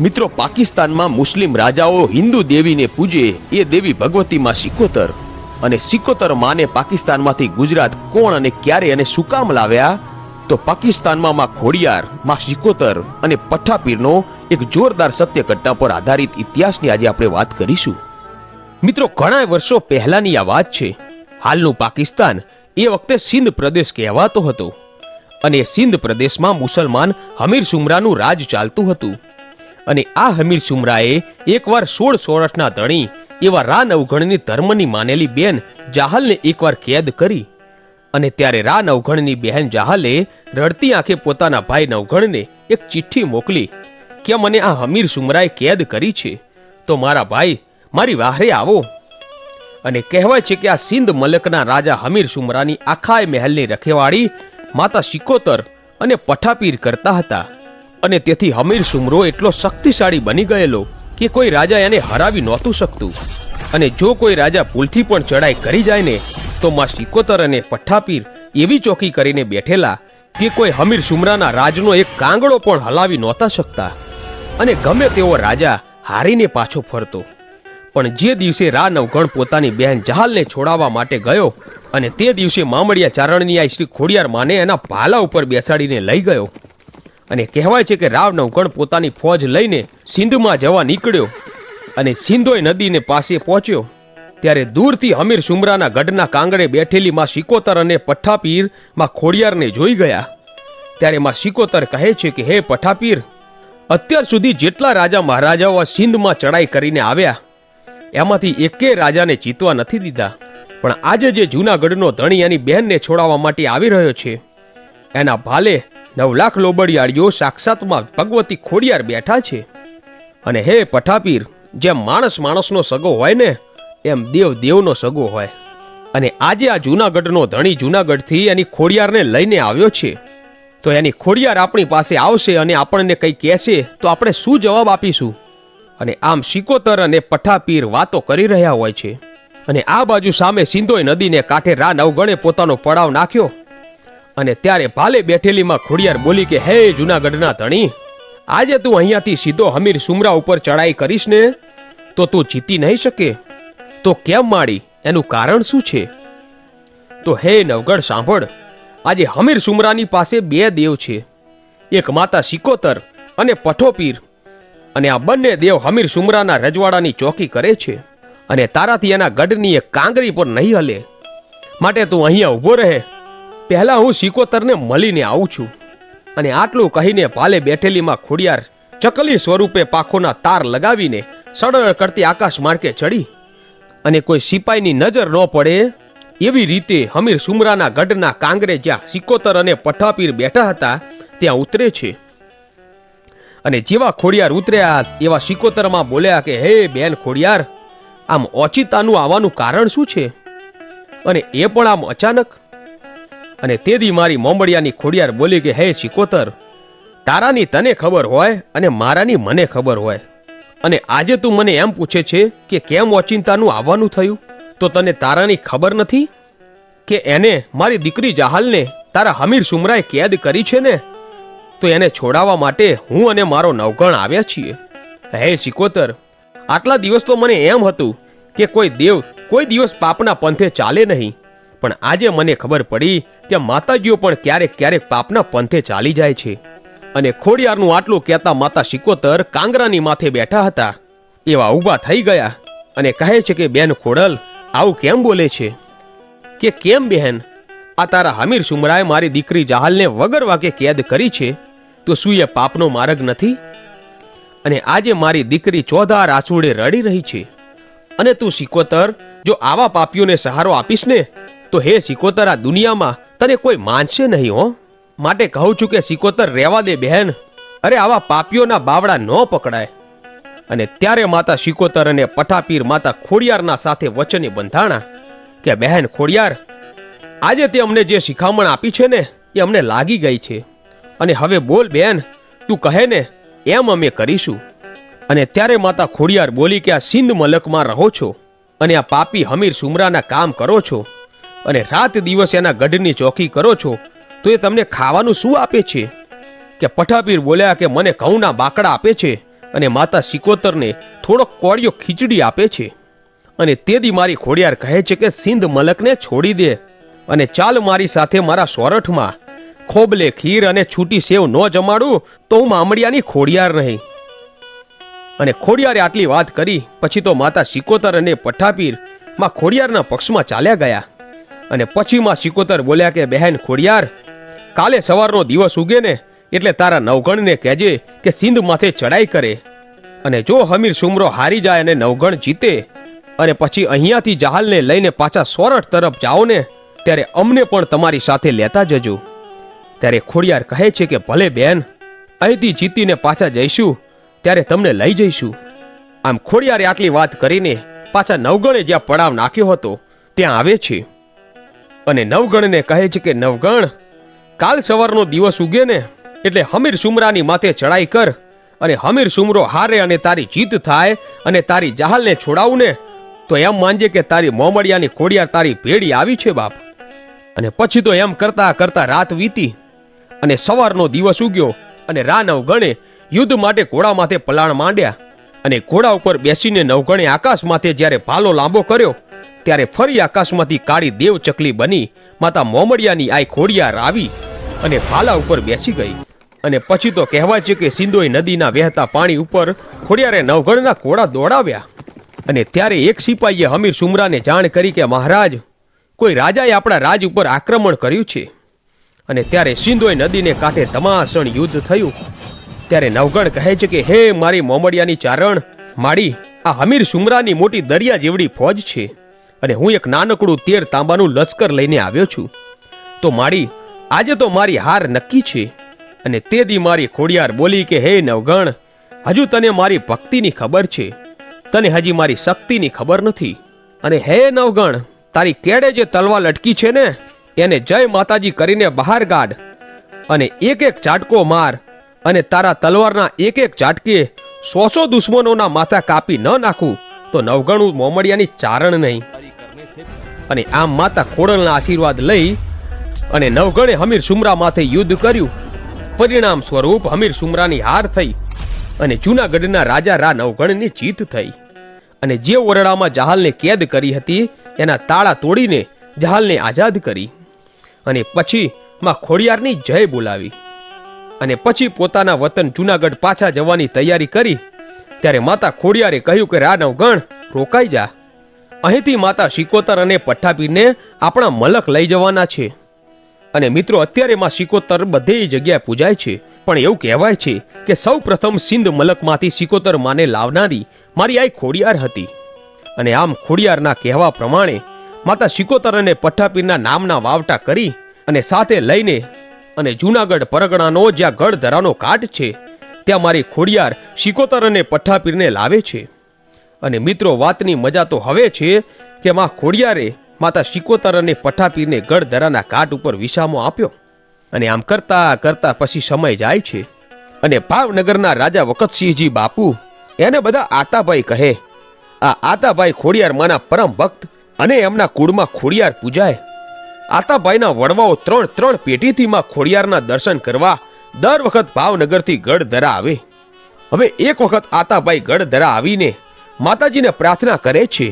મિત્રો, પાકિસ્તાનમાં મુસ્લિમ રાજાઓ હિન્દુ દેવીને પૂજે એ દેવી ભગવતીમાં સિકોતર, અને સિકોતર માને પાકિસ્તાનમાંથી ગુજરાત કોણ અને ક્યારે અને શું કામ લાવ્યા? તો પાકિસ્તાનમાં માં ખોડિયાર, માં સિકોતર અને પઠ્ઠાપીરનો એક જોરદાર સત્ય ઘટના પર આધારિત ઇતિહાસની આજે આપણે વાત કરીશું. મિત્રો, ઘણા વર્ષો પહેલાની આ વાત છે. હાલનું પાકિસ્તાન એ વખતે સિંધ પ્રદેશ કહેવાતો હતો, અને સિંધ પ્રદેશમાં મુસલમાન હમીર સુમરાનું રાજ ચાલતું હતું. અને આ હમીર સુમરાએ એકવાર 16 વર્ષના ધણી એવા રા નવઘણની ધર્મની માનેલી બેન જાહલને એકવાર કેદ કરી. અને ત્યારે રા નવઘણની બહેન જાહલે રડતી આંખે પોતાના ભાઈ નવઘણને એક ચિઠ્ઠી મોકલી કે મને આ હમીર સુમરાએ કેદ કરી છે, તો મારા ભાઈ મારી વાહરે આવો. અને કહેવાય છે કે આ સિંધ મલકના રાજા હમીર સુમરાની આખા મહેલની રખેવાળી માતા સિકોતર અને પઠ્ઠાપીર કરતા હતા. અને તેથી હમીર સુમરો એટલો શક્તિશાળી બની ગયેલો કે કોઈ રાજા એને હરાવી નહોતું શકતું. અને જો કોઈ રાજા ભૂલથી પણ ચડાઈ કરી જાય ને, તો માં સિકોતર અને પઠ્ઠાપીર એવી ચોકી કરીને બેઠેલા કે કોઈ હમીર સુમરાના રાજનો એક કાંગડો પણ હલાવી નહોતા શકતા. અને ગમે તેવો રાજા હારીને પાછો ફરતો. પણ જે દિવસે રા નવઘણ પોતાની બહેન જાહલને છોડાવવા માટે ગયો, અને તે દિવસે મામડિયા ચારણની શ્રી ખોડિયાર માને એના ભાલા ઉપર બેસાડીને લઈ ગયો. અને કહેવાય છે કે રાવ નવઘણ પોતાની ફોજ લઈને સિંધમાં જવા નીકળ્યો. અને સિંધોઈ નદીને પાસે પહોંચ્યો ત્યારે દૂરથી હમીર સુમરાના ગઢના કાંગડે બેઠેલી માં સિકોતર અને પઠ્ઠાપીર માં ખોડિયારને જોઈ ગયા. ત્યારે માં સિકોતર કહે છે કે હે પઠ્ઠાપીર, અત્યાર સુધી જેટલા રાજા મહારાજાઓ સિંધમાં ચડાઈ કરીને આવ્યા એમાંથી એકે રાજાને જીતવા નથી દીધા, પણ આજે જે જૂનાગઢનો ધણી એની બહેનને છોડાવવા માટે આવી રહ્યો છે, એના ભાલે 9 લાખ લોબડિયાળીઓ સાક્ષાતમાં ભગવતી ખોડિયાર બેઠા છે. અને હે પઠ્ઠાપીર, જેમ માણસ માણસનો સગો હોય ને, એમ દેવ દેવનો સગો હોય. અને આજે આ જૂનાગઢનો ધણી જૂનાગઢથી એની ખોડિયારને લઈને આવ્યો છે, તો એની ખોડિયાર આપણી પાસે આવશે અને આપણને કંઈ કહેશે તો આપણે શું જવાબ આપીશું? અને આમ સિકોતર અને પઠ્ઠાપીર વાતો કરી રહ્યા હોય છે. અને આ બાજુ સામે સિંધોઈ નદીને કાંઠે રા નવઘણે પોતાનો પડાવ નાખ્યો. અને ત્યારે ભાલે બેઠેલીમાં ખોડિયાર બોલી કે હે જૂનાગઢના ધણી, આજે તું અહીંયાથી સીધો હમીર સુમરા ઉપર ચડાઈ કરીશ ને, તો તું જીતી નહીં શકે. તો કેમ માડી, એનું કારણ શું છે? તો હે નવગઢ સાંભળ, આજે હમીર સુમરાની પાસે 2 દેવ છે, એક માતા સિકોતર અને પઠ્ઠાપીર. અને આ બંને દેવ હમીર સુમરાના રજવાડાની ચોકી કરે છે, અને તારાથી એના ગઢની એક કાંગરી પર નહીં હલે. માટે તું અહીંયા ઊભો રહે, પહેલા હું સિકોતરને મળીને આવું છું. અને આટલું કહીને ભાલે બેઠેલીમાં ખોડિયાર ચકલી સ્વરૂપે પાંખોના તાર લગાવીને સડળ કરતી આકાશ માર્ગે ચડી, અને કોઈ સિપાઈની નજર ન પડે એવી રીતે હમીર સુમરાના ગઢના કાંગરે જ્યાં સિકોતર અને પઠ્ઠાપીર બેઠા હતા ત્યાં ઉતરે છે. અને જેવા ખોડિયાર ઉતર્યા એવા સિકોતરમાં બોલ્યા કે હે બેન ખોડિયાર, આમ ઓચિતાનું આવવાનું કારણ શું છે, અને એ પણ આમ અચાનક? અને તેથી મારી મોમડિયાની ખોડિયાર બોલી કે હે સિકોતર, તારાની તને ખબર હોય અને મારાની મને ખબર હોય. અને આજે તું મને એમ પૂછે છે કે કેમ ઓચિંતાનું આવવાનું થયું, તો તને તારાની ખબર નથી કે એને મારી દીકરી જાહલને તારા હમીર સુમરાએ કેદ કરી છે ને, તો એને છોડાવવા માટે હું અને મારો નવઘણ આવ્યા છીએ. હે સિકોતર, આટલા દિવસ તો મને એમ હતું કે કોઈ દેવ કોઈ દિવસ પાપના પંથે ચાલે નહીં, પણ આજે મને ખબર પડી કે માતાજીઓ પણ ક્યારેક ક્યારેક પાપના પંથે ચાલી જાય છે. અને ખોડિયારનું આટલું કહેતા માતા સિકોતર કાંગરાની માથે બેઠા હતા એવા ઊભા થઈ ગયા અને કહે છે કે બેન ખોડલ, આવું કેમ બોલે છે? કે કેમ બહેન, આ તારા હમીર સુમરાએ મારી દીકરી જાહલને વગર વાકે કેદ કરી છે, તો શું એ પાપનો માર્ગ નથી? અને આજે મારી દીકરી ચોધાર આંસુડે રડી રહી છે, અને તું સિકોતર જો આવા પાપીઓને સહારો આપીશ ને, તો હે સિકોતર, આ દુનિયામાં તને કોઈ માનશે નહીં હો. માટે કહું છું કે સિકોતર રહેવા દે બહેન, અરે આવા પાપીઓના બાવડા ન પકડાય. અને ત્યારે માતા સિકોતર અને પઠ્ઠાપીર માતા ખોડિયારના સાથે વચને બંધાણા કે બહેન ખોડિયાર, આજે તે અમને જે શિખામણ આપી છે ને એ અમને લાગી ગઈ છે, અને હવે બોલ બેન, તું કહે ને એમ અમે કરીશું. અને ત્યારે માતા ખોડિયાર બોલી કે આ સિંધ મલકમાં રહો છો અને આ પાપી હમીર સુમરાના કામ કરો છો, અને રાત દિવસ એના ગઢની ચોકી કરો છો, તો એ તમને ખાવાનું શું આપે છે? કે પઠ્ઠાપીર બોલ્યા કે મને ઘઉંના બાકડા આપે છે અને માતા સિકોતરને થોડોક કોળિયો ખીચડી આપે છે. અને તેથી મારી ખોડિયાર કહે છે કે સિંધ મલકને છોડી દે અને ચાલ મારી સાથે મારા સોરઠમાં. ખોબલે ખીર અને છૂટી સેવ ન જમાડું તો હું મામડિયાની ખોડિયાર નહીં. અને ખોડિયારે આટલી વાત કરી પછી તો માતા સિકોતર અને પઠ્ઠાપીર માં ખોડિયારના પક્ષમાં ચાલ્યા ગયા. અને પછી માં સિકોતર બોલ્યા કે બહેન ખોડિયાર, કાલે સવારનો દિવસ ઉગે ને એટલે તારા નવગણને કહેજે કે સિંધ માથે ચડાઈ કરે. અને જો હમીર સુમરો હારી જાય અને નવગણ જીતે અને પછી અહીંયાથી જહાલને લઈને પાછા સોરઠ તરફ જાઓ ને ત્યારે અમને પણ તમારી સાથે લેતા જજો. ત્યારે ખોડિયાર કહે છે કે ભલે બેન, અહીંથી જીતીને પાછા જઈશું ત્યારે તમને લઈ જઈશું. આમ ખોડિયારે આટલી વાત કરીને પાછા નવગણે જ્યાં પડાવ નાખ્યો હતો ત્યાં આવે છે અને નવગણને કહે છે કે નવગણ, કાલ સવારનો દિવસ ઉગે ને એટલે હમીર સુમરાની માથે ચડાઈ કર અને હમીર સુમરો હારે અને તારી જીત થાય અને તારી જહાલને છોડાવું ને તો એમ માનજે કે તારી મોમડિયાની ખોડિયાર તારી ભેડી આવી છે બાપ. અને પછી તો એમ કરતા કરતા રાત વીતી અને સવારનો દિવસ ઉગ્યો અને રા નવગણે યુદ્ધ માટે ઘોડા માથે પલાણ માંડ્યા. અને ઘોડા ઉપર બેસીને નવગણે આકાશ માથે જ્યારે ભાલો લાંબો કર્યો ત્યારે ફરી આકાશમાંથી કાળી દેવ ચકલી બની માતા મોમડિયાની આઈ ખોડિયાર આવી અને ભાલા ઉપર બેસી ગઈ. અને પછી તો કહેવાય છે કે સિંધોઈ નદીના વહેતા પાણી ઉપર ખોડિયારે નવગણના ઘોડા દોડાવ્યા. અને ત્યારે એક સિપાહીએ હમીર સુમરાને જાણ કરી કે મહારાજ, કોઈ રાજાએ આપણા રાજ ઉપર આક્રમણ કર્યું છે. અને ત્યારે સિંધોઈ નદીને કાંઠે ધમાસણ યુદ્ધ થયું. ત્યારે નવગણ કહે છે કે હે મારી મોમડિયાની ચારણ માડી, આ હમીર સુમરાની મોટી દરિયા જેવડી ફોજ છે અને હું એક નાનકડું 13 તાંબાનું લશ્કર લઈને આવ્યો છું. તો માડી, આજે તો મારી હાર નક્કી છે. અને તે દી મારી ખોડિયાર બોલી કે હે નવગણ, હજુ તને મારી ભક્તિની ખબર છે, તને હજી મારી શક્તિની ખબર નથી. અને હે નવગણ, તારી કેડે જે તલવાર લટકી છે ને એને જય માતાજી કરીને બહાર કાઢ અને એક એક ઝાટકો માર અને તારા તલવારના એક એક ઝાટકે 100 દુશ્મનોના માથા કાપી ન નાખું તો નવગણું મોમડિયાની ચારણ નહીં. અને આમ માતા ખોડલના આશીર્વાદ લઈ અને નવગણે હમીર સુમરા માથે યુદ્ધ કર્યું. પરિણામ સ્વરૂપ હમીર સુમરાની હાર થઈ અને જૂનાગઢના રાજા રા નવગણની જીત થઈ. અને જે ઓરડામાં જહાલને કેદ કરી હતી એના તાળા તોડીને જહાલને આઝાદ કરી. અને પછી માં ખોડિયારની જય બોલાવી. અને પછી પોતાના વતન જૂનાગઢ પાછા જવાની તૈયારી કરી ત્યારે માતા ખોડિયારે કહ્યું કે રા નવગણ, રોકાઈ જા. અહીંથી માતા સિકોતર અને પઠ્ઠાપીરને આપણા મલક લઈ જવાના છે. અને મિત્રો, અત્યારે માં સિકોતર બધે જગ્યાએ પૂજાય છે, પણ એવું કહેવાય છે કે સૌ પ્રથમ સિંધ મલકમાંથી સિકોતર માને લાવનારી મારી આઈ ખોડિયાર હતી. અને આમ ખોડિયારના કહેવા પ્રમાણે માતા સિકોતર અને પઠ્ઠાપીરના નામના વાવટા કરી અને સાથે લઈને અને જૂનાગઢ પરગણાનો જ્યાં ગઢધરાનો ઘાટ છે ત્યાં મારી ખોડિયાર સિકોતર અને પઠ્ઠાપીરને લાવે છે. અને મિત્રો, વાતની મજા તો હવે છે કે માં ખોડિયારે માતા સિકોતર અને પઠ્ઠાપીરને ગઢધરાના ઘાટ ઉપર વિસામો આપ્યો. અને આમ કરતા કરતા પછી સમય જાય છે અને ભાવનગરના રાજા વખતસિંહજી બાપુ, એને બધા આતાભાઈ કહે. આ આતાભાઈ ખોડિયાર માના પરમ ભક્ત અને એમના કુળમાં ખોડિયાર પૂજાય. આતાભાઈના વડવાઓ 3 પેઢીથી માં ખોડિયારના દર્શન કરવા દર વખત ભાવનગરથી ગઢધરા આવે. હવે એક વખત આતાભાઈ ગઢધરા આવીને માતાજીને પ્રાર્થના કરે છે,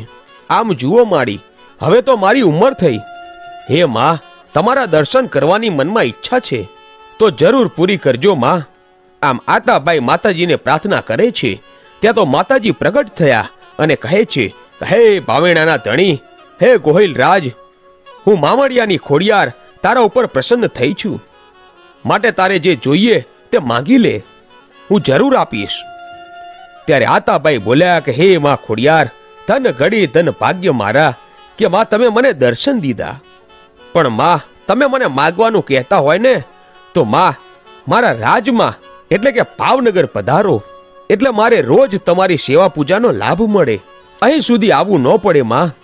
આમ જુઓ માડી, હવે તો મારી ઉંમર થઈ. હે માં, તમારા દર્શન કરવાની મનમાં ઈચ્છા છે તો જરૂર પૂરી કરજો માં. આમ આતાભાઈ માતાજીને પ્રાર્થના કરે છે ત્યાં તો માતાજી પ્રગટ થયા અને કહે છે, હે ભાવેણાના ધણી, હે ગોહિલ રાજ, હું મામડિયાની ખોડિયાર તારા ઉપર પ્રસન્ન થઈ છું. માટે તારે જે જોઈએ તે માંગી લે, હું જરૂર આપીશ. ત્યારે આતાભાઈ બોલ્યા કે હે માં ખોડિયાર, ધન ઘડી ધન ભાગ્ય મારા કે માં તમે મને દર્શન દીધા. પણ માં, તમે મને માગવાનું કહેતા હોય ને તો માં, મારા રાજમાં એટલે કે ભાવનગર પધારો એટલે મારે રોજ તમારી સેવા પૂજાનો લાભ મળે, અહીં સુધી આવવું ન પડે માં.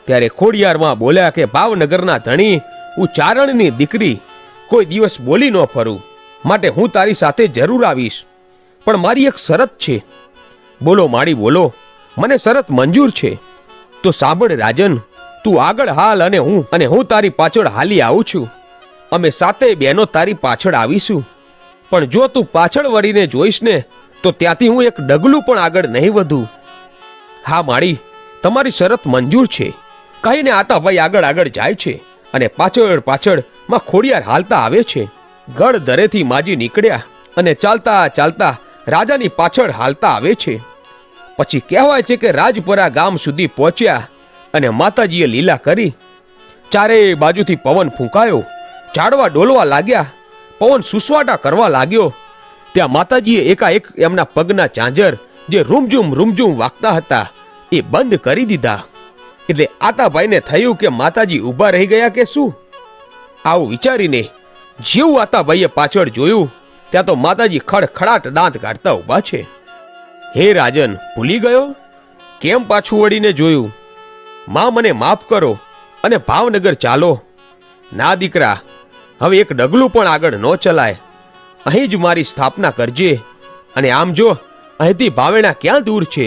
ત્યારે ખોડિયારમાં બોલ્યા કે ભાવનગરના ધણી, હું ચારણની દીકરી, કોઈ દિવસ બોલી ન ફરું, માટે હું તારી સાથે જરૂર આવીશ. પણ મારી એક શરત છે. બોલો માડી બોલો, મને શરત મંજૂર છે. તો સાંભળ રાજન, તું આગળ હાલ અને હું તારી પાછળ હાલી આવું છું. અમે સાતેય બહેનો તારી પાછળ આવીશું. પણ જો તું પાછળ વળીને જોઈશ ને તો ત્યાંથી હું એક ડગલું પણ આગળ નહીં વધું. હા માળી, તમારી શરત મંજૂર છે, કહીને આતાભાઈ આગળ આગળ જાય છે અને પાછળ પાછળ માં ખોડિયાર હાલતા આવે છે. ગળ દરેથી માજી નીકળ્યા અને ચાલતા ચાલતા રાજાની પાછળ હાલતા આવે છે. પછી કહેવાય છે કે રાજપરા ગામ સુધી પહોંચ્યા અને માતાજીએ લીલા કરી. ચારે બાજુથી પવન ફૂંકાયો, ઝાડવા ડોલવા લાગ્યા, પવન સુસવાટા કરવા લાગ્યો. ત્યાં માતાજીએ એકાએક એમના પગના ચાંજર જે રૂમઝૂમ વાગતા હતા એ બંધ કરી દીધા. એટલે આતાભાઈને થયું કે માતાજી ઊભા રહી ગયા કે શું. આવું વિચારીને જેવું આતાભાઈએ પાછળ જોયું ત્યાં તો માતાજી ખડખડાટ દાંત કાઢતા ઊભા છે. હે રાજન, ભૂલી ગયો? કેમ પાછું વળીને જોયું? માં મને માફ કરો અને ભાવનગર ચાલો. ના દીકરા, હવે એક ડગલું પણ આગળ ન ચલાય. અહીં જ મારી સ્થાપના કરજે. અને આમ જો અહીંથી ભાવેણા ક્યાં દૂર છે,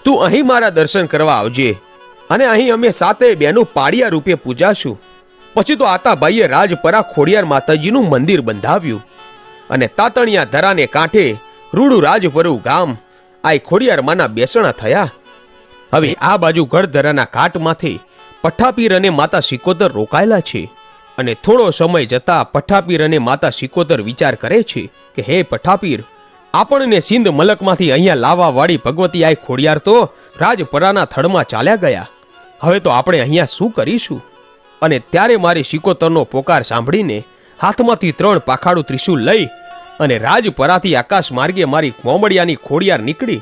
તું અહીં મારા દર્શન કરવા આવજે અને અહીં અમે સાતે બેનું પાડિયા રૂપે પૂજાશું. પછી તો આતાભાઈએ રાજપરા ખોડિયાર માતાજીનું મંદિર બંધાવ્યું અને તાતણિયા ધરાને કાંઠે રૂડું રાજપરું ગામ આ ખોડિયાર માના બેસણા થયા. હવે આ બાજુ ગઢધરાના ઘાટમાંથી પઠ્ઠાપીર અને માતા સિકોતર રોકાયેલા છે અને થોડો સમય જતા પઠ્ઠાપીર અને માતા સિકોતર વિચાર કરે છે કે હે પઠ્ઠાપીર, આપણને સિંધ મલકમાંથી અહીંયા લાવવા વાળી ભગવતી આ ખોડિયાર તો રાજપરાના થડમાં ચાલ્યા ગયા. હવે તો આપણે અહીંયા શું કરીશું? અને ત્યારે મારી સિકોતરનો પોકાર સાંભળીને હાથમાંથી 3 પાખાડું ત્રિશૂલ લઈ અને રાજપરાથી આકાશ માર્ગે મારી મોમડિયાની ખોડિયાર નીકળી.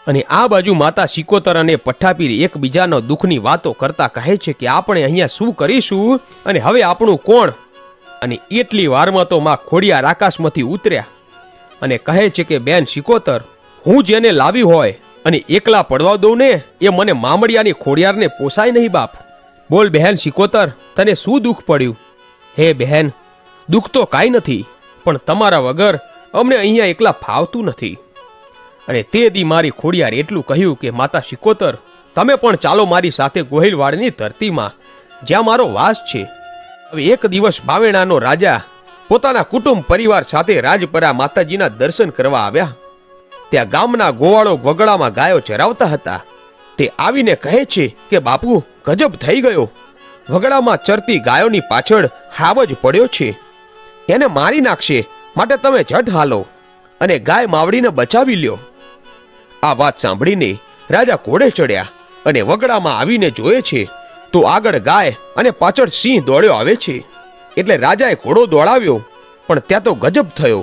અને આ બાજુ માતા સિકોતર અને પઠ્ઠાપીર એકબીજાનો દુઃખની વાતો કરતા કહે છે કે આપણે અહીંયા શું કરીશું અને હવે આપણું કોણ? અને એટલી વારમાં તો માં ખોડિયાર આકાશમાંથી ઉતર્યા અને કહે છે કે બેન સિકોતર, હું જેને લાવી હોય અને એકલા પડવા દઉં ને એ મને મામડિયાની ખોડિયારને પોસાય નહીં બાપ. બોલ બહેન સિકોતર, તને શું દુઃખ પડ્યું? હે બહેન, દુઃખ તો કાંઈ નથી, પણ તમારા વગર અમને અહીંયા એકલા ફાવતું નથી. અને તે દી મારી ખોડિયાર એટલું કહ્યું કે માતા સિકોતર, તમે પણ ચાલો મારી સાથે ગોહિલવાડની ધરતીમાં જ્યાં મારો વાસ છે. હવે એક દિવસ ભાવેણાનો રાજા પોતાના કુટુંબ પરિવાર સાથે રાજપરા માતાજીના દર્શન કરવા આવ્યા. ત્યાં ગામના ગોવાળો વગડામાં ગાયો ચરાવતા હતા. તે આવીને કહે છે કે બાપુ, ગજબ થઈ ગયો. વગડામાં ચરતી ગાયોની પાછળ હાવ જ પડ્યો છે, એને મારી નાખશે, માટે તમે ઝટ હાલો અને ગાય માવડીને બચાવી લ્યો. આ વાત સાંભળીને રાજા ઘોડે ચડ્યા અને વગડામાં આવીને જોયે છે તો આગળ ગાય અને પાછળ સિંહ દોડ્યો આવે છે. એટલે રાજાએ ઘોડો દોડાવ્યો, પણ ત્યાં તો ગજબ થયો.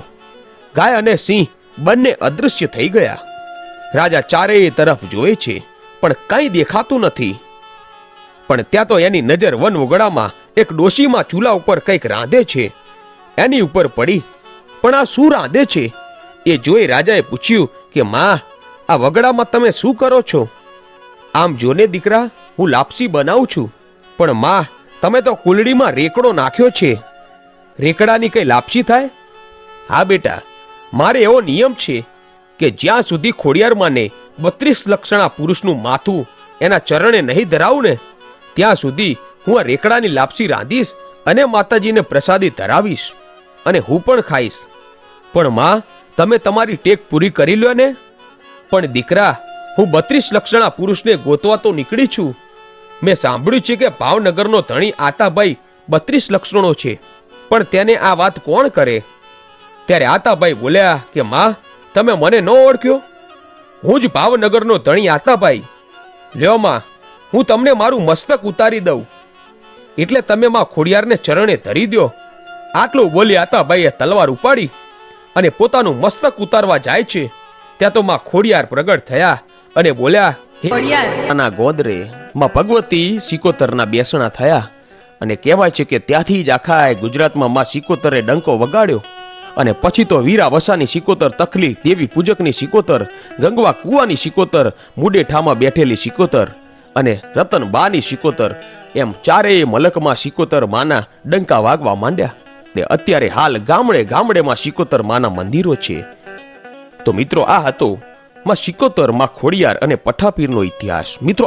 ગાય અને સિંહ બંને અદૃશ્ય થઈ ગયા. રાજા ચારેય તરફ જોયે છે પણ કંઈ દેખાતું નથી. પણ ત્યાં તો એની નજર વન વગડામાં એક ડોશીમાં ચૂલા ઉપર કંઈક રાંધે છે એની ઉપર પડી. પણ આ શું રાંધે છે એ જોઈ રાજાએ પૂછ્યું કે માં, આ વગડામાં તમે શું કરો છો? આમ જોને દીકરા, હું લાપસી બનાવું છું. પણ માં, તમે તો કુલડીમાં રેકડો નાખ્યો છે, રેકડાની કઈ લાપસી થાય? હા બેટા, મારે એવો નિયમ છે કે જ્યાં સુધી ખોડિયારમાંને 32 લક્ષણા પુરુષનું માથું એના ચરણે નહીં ધરાવું ને ત્યાં સુધી હું આ રેકડાની લાપસી રાંધીશ અને માતાજીને પ્રસાદી ધરાવીશ અને હું પણ ખાઈશ. પણ માં, તમે તમારી ટેક પૂરી કરી લો ને. પણ દીકરા, હું 32 લક્ષણા પુરુષને ગોતવા તો નીકળી છું. મેં સાંભળ્યું છે કે ભાવનગરનો ધણી આતાભાઈ 32 લક્ષણો છે, પણ તેને આ વાત કોણ કરે? ત્યારે આતાભાઈ બોલ્યા કે માં, તમે મને ન ઓળખ્યો? હું જ ભાવનગરનો ધણી આતાભાઈ. લ્યો માં, હું તમને મારું મસ્તક ઉતારી દઉં, એટલે તમે માં ખોડિયારને ચરણે ધરી દો. આટલું બોલી આતાભાઈએ તલવાર ઉપાડી અને પોતાનું મસ્તક ઉતારવા જાય છે. ત્યાં તો માં ખોડિયાર પ્રગટ થયા અને બોલ્યા, હે ગોદરે માં ભગવતી સિકોતરના બેસણા થયા. અને કહેવાય છે કે ત્યાંથી જ આખા ગુજરાતમાં માં સિકોતરે ડંકો વગાડ્યો. અને પછી તો વીરા વસાની સિકોતર, તકલી દેવી પૂજકની સિકોતર, ગંગવા કુવાની સિકોતર, મુડેઠામાં બેઠેલી સિકોતર અને રતનબાની સિકોતર, એમ ચારેય મલકમાં સિકોતર માના ડંકા વાગવા માંડ્યા. ને અત્યારે હાલ ગામડે ગામડેમાં સિકોતર માના મંદિરો છે. તો મિત્રો, આ હતો માં સિકોતર, માં ખોડિયાર અને પઠ્ઠાપીરનો ઇતિહાસ. મિત્રો,